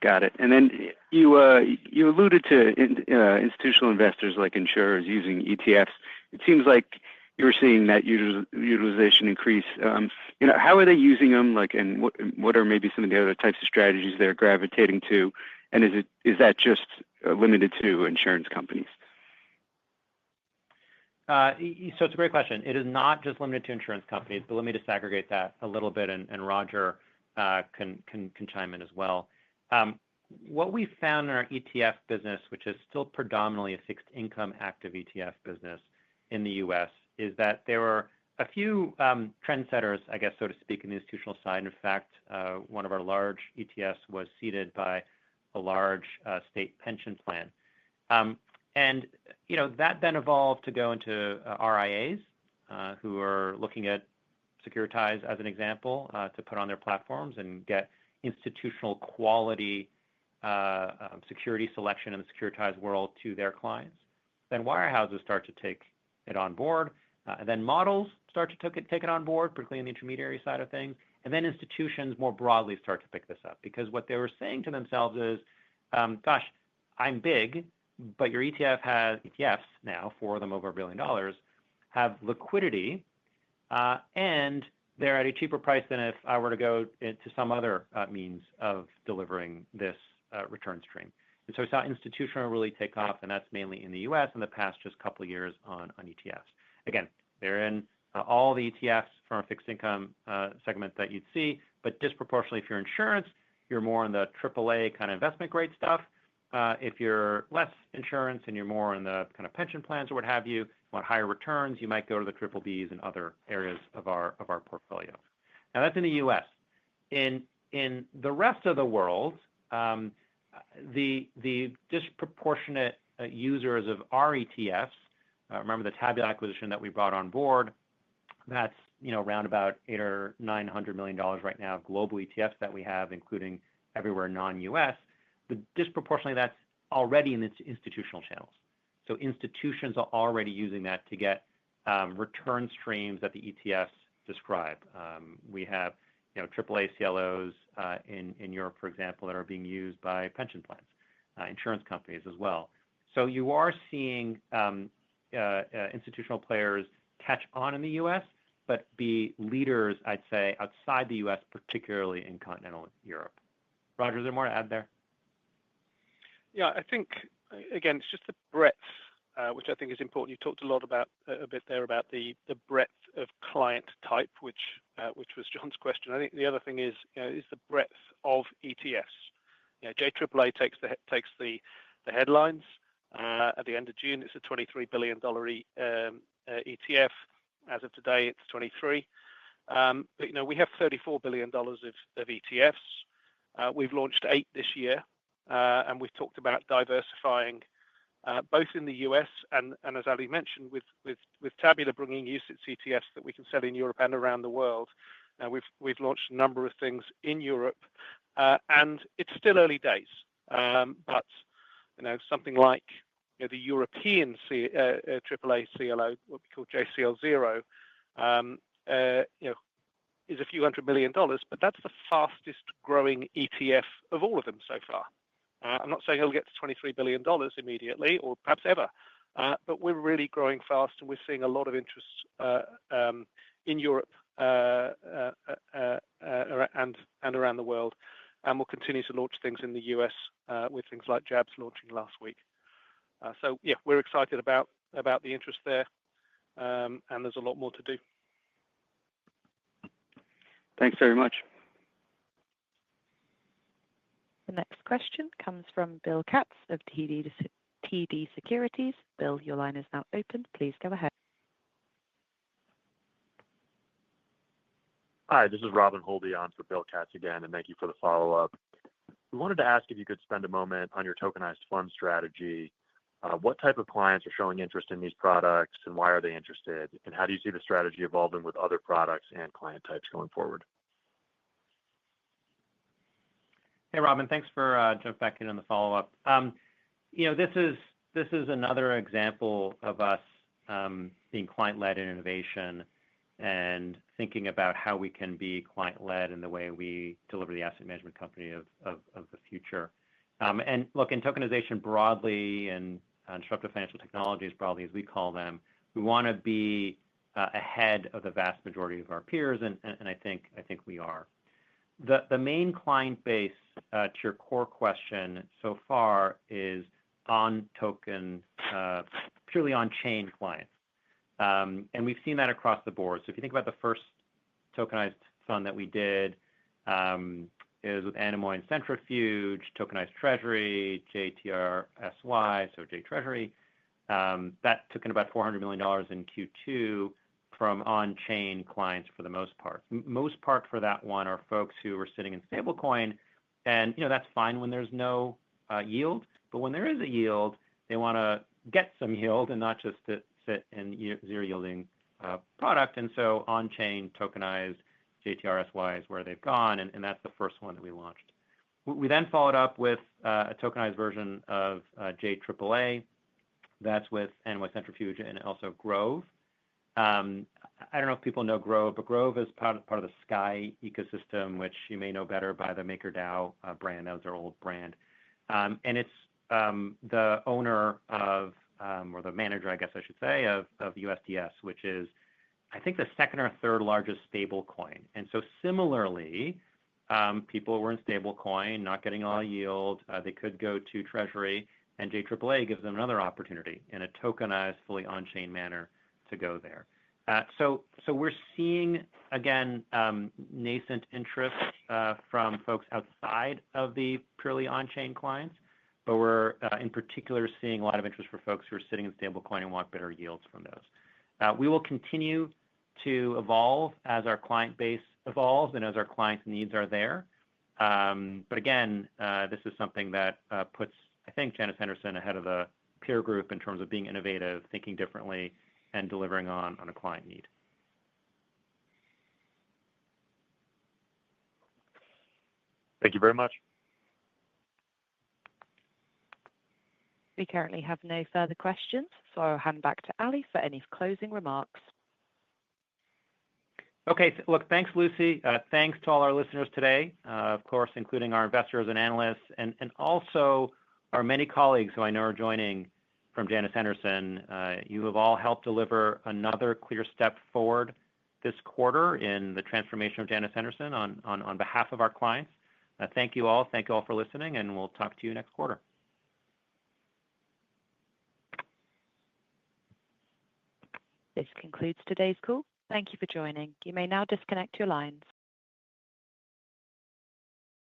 Got it. And then you alluded to institutional investors like insurers using ETFs. It seems like you're seeing that utilization increase. How are they using them? And what are maybe some of the other types of strategies they're gravitating to? And is that just limited to insurance companies? So it's a great question. It is not just limited to insurance companies, but let me disaggregate that a little bit, and Roger can chime in as well. What we found in our ETF business, which is still predominantly a fixed income active ETF business in the U.S., is that there were a few trendsetters, I guess, so to speak, in the institutional side. In fact, one of our large ETFs was seeded by a large state pension plan. And that then evolved to go into RIAs who are looking at Securitize as an example to put on their platforms and get institutional quality security selection in the securitized world to their clients. Then wirehouses start to take it on board. And then models start to take it on board, particularly in the intermediary side of things. And then institutions more broadly start to pick this up because what they were saying to themselves is, gosh, I'm big, but your ETF has ETFs now, 4 of them over $1 billion. have liquidity, and they're at a cheaper price than if I were to go into some other means of delivering this return stream. And so we saw institutional really take off, and that's mainly in the U.S. in the past just couple of years on ETFs. Again, they're in all the ETFs from a fixed income segment that you'd see, but disproportionately if you're insurance, you're more in the AAA kind of investment grade stuff. If you're less insurance and you're more in the kind of pension plans or what have you, want higher returns, you might go to the triple Bs and other areas of our portfolio. Now that's in the U.S. In the rest of the world, the disproportionate users of our ETFs, remember the Tabula acquisition that we brought on board, that's around about $800 or $900 million right now of global ETFs that we have, including everywhere non-U.S. The disproportionately that's already in its institutional channels. So institutions are already using that to get return streams that the ETFs describe. We have AAA CLOs in Europe, for example, that are being used by pension plans, insurance companies as well. So you are seeing institutional players catch on in the U.S., but be leaders, I'd say, outside the U.S., particularly in continental Europe. Roger, is there more to add there? Yeah, I think, again, it's just the breadth, which I think is important. You talked a bit there about the breadth of client type, which was John's question. I think the other thing is the breadth of ETFs. JAAA takes the headlines. At the end of June, it's a $23 billion ETF. As of today, it's 23. But we have $34 billion of ETFs. We've launched 8 this year, and we've talked about diversifying both in the US and as Ali mentioned, with Tabula bringing UCITS ETFs that we can sell in Europe and around the world. We've launched a number of things in Europe, and it's still early days. But something like the European AAA CLO, what we call JCL0, is a few $100 million, but that's the fastest growing ETF of all of them so far. I'm not saying it'll get to $23 billion immediately or perhaps ever, but we're really growing fast and we're seeing a lot of interest in Europe and around the world. And we'll continue to launch things in the US with things like JABS launching last week. So yeah, we're excited about the interest there, and there's a lot more to do. Thanks very much. The next question comes from Bill Katz of TD Securities. Bill, your line is now open. Please go ahead. Hi, this is Robin Holby on for Bill Katz again, and thank you for the follow-up. We wanted to ask if you could spend a moment on your tokenized fund strategy. What type of clients are showing interest in these products, and why are they interested? And how do you see the strategy evolving with other products and client types going forward? Hey, Robin, thanks for jumping back in on the follow-up. This is another example of us being client-led in innovation and thinking about how we can be client-led in the way we deliver the asset management company of the future. And look, in tokenization broadly and disruptive financial technologies broadly, as we call them, we want to be ahead of the vast majority of our peers, and I think we are. The main client base, to your core question so far, is on-token, purely on-chain clients. And we've seen that across the board. So if you think about the first tokenized fund that we did, it was with Anemoy Centrifuge, tokenized treasury, JTRSY, so J Treasury. That took in about $400 million in Q2 from on-chain clients for the most part. Most part for that one are folks who are sitting in stablecoin, and that's fine when there's no yield. But when there is a yield, they want to get some yield and not just sit in zero yielding product. And so on-chain tokenized JTRSY is where they've gone, and that's the first one that we launched. We then followed up with a tokenized version of JAAA. That's with Anemoy Centrifuge and also Grove. I don't know if people know Grove, but Grove is part of the Sky ecosystem, which you may know better by the MakerDAO brand. That was their old brand. And it's the owner of or the manager, I guess I should say, of USDS, which is, I think, the second or third largest stable coin. And so similarly, people were in stable coin, not getting all yield. They could go to Treasury, and JAAA gives them another opportunity in a tokenized, fully on-chain manner to go there. So we're seeing, again, nascent interest from folks outside of the purely on-chain clients, but we're in particular seeing a lot of interest for folks who are sitting in stablecoin and want better yields from those. We will continue to evolve as our client base evolves and as our clients' needs are there. But again, this is something that puts, I think, Janus Henderson ahead of the peer group in terms of being innovative, thinking differently, and delivering on a client need. Thank you very much. We currently have no further questions, so I'll hand back to Ali for any closing remarks. Okay, look, thanks, Lucy. Thanks to all our listeners today, of course, including our investors and analysts, and also our many colleagues who I know are joining from Janus Henderson. You have all helped deliver another clear step forward this quarter in the transformation of Janus Henderson on behalf of our clients. Thank you all. Thank you all for listening, and we'll talk to you next quarter. This concludes today's call. Thank you for joining. You may now disconnect your lines.